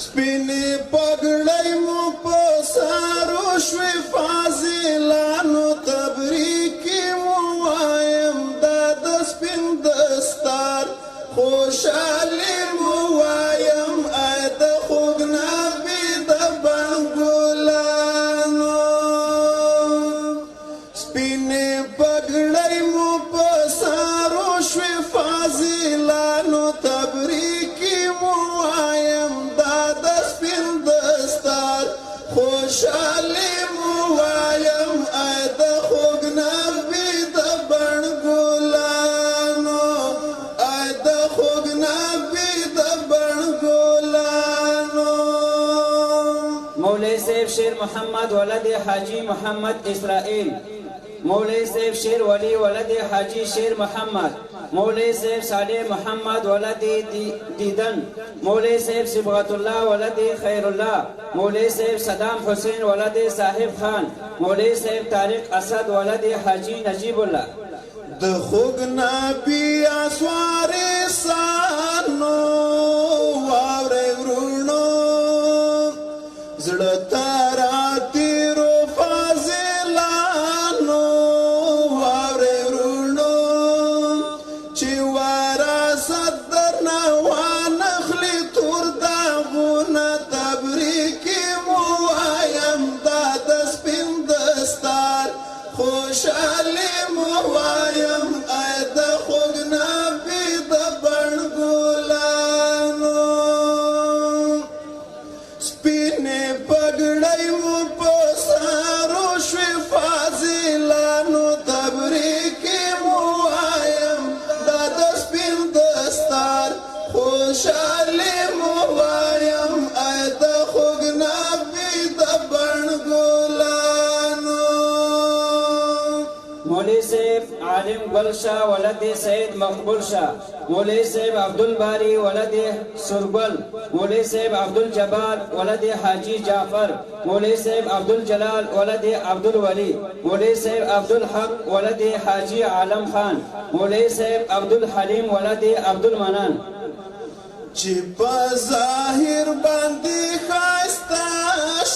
سپینې پګړۍ مو په سارو شوې فاضلانو تبریکې مو وایم دا د سپین دستار خوشحالي مو وایم ای د خوږ نبي د بنګلانو سپینې پګړۍ مو په سارو شوې فاضلانو تبریکې مو وایم خوشحالي مو وایم ای د خوږ نبي د بڼ ګلانو ای د خوږ نبي د بڼ ګلانو مولوی صاحب شیر محمد ولد حاجی محمد اسرائیل مولوی صاحب شیر ولی ولد حاجی شیر محمد مولوی صاحب صالح محمد ولد دیدن مولوی صاحب صبغت الله ولد خیر الله مولوی صاحب صدام حسین ولد صاحب خان مولوی صاحب طارق اسد ولد حاجی نجیب الله د خوږ نبي اسوارې سانو واورې ورونو زړه تارا تیرو فاضلانو واورې ورونو چې وراثت درنه وانخلي تور داغونه تبریکې مو وایم دا د سپین دستار خوشحالي مو وایم ای د خوږ نبي د بڼ ګلانو سپینې پګړۍ مو په سارو شوې فاضلانو تبریکې مو وایم دا د سپین دستار خوشحالي مو وایم ای د خوږ نبي د بڼ ګلانو مولوی صاحب عالم گل شاہ ولد سید مقبول شاہ مولوی صاحب عبدالباری ولد سرگل مولوی صاحب عبدالجبار ولد حاجی جعفر مولوی صاحب عبدالجلال ولد عبدالولی مولوی صاحب عبدالحق ولد حاجی عالم خان مولوی صاحب عبدالحلیم ولد عبدالمنان چې په ظاهر باندې ښایسته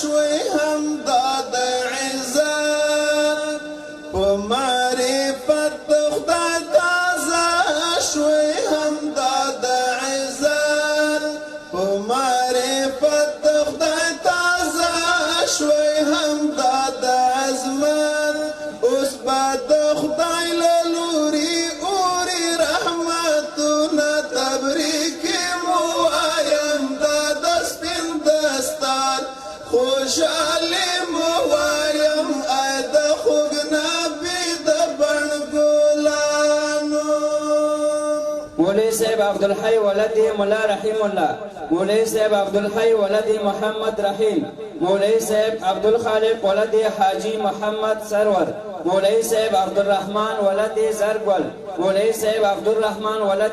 شوی همدا د عزت په معرفت د خدای تازه شوی همدا د عزت په معرفت د خدای تازه شوی همدا د عظمت اوس به د خدای له لوري اوري رحمتونه تبریکې مو وایم دا د سپین دستار خوشحالي مو وایم ای د خوږ نبي د بڼ ګلانو مولوی صاحب عبدالحی ولد ملا رحیم الله مولوی صاحب عبدالحی ولد محمد رحیم مولوی صاحب عبدالخالق ولد حاجی محمد سرور مولوی صاحب عبدالرحمن ولد زرگل مولوی صاحب عبدالرحمن ولد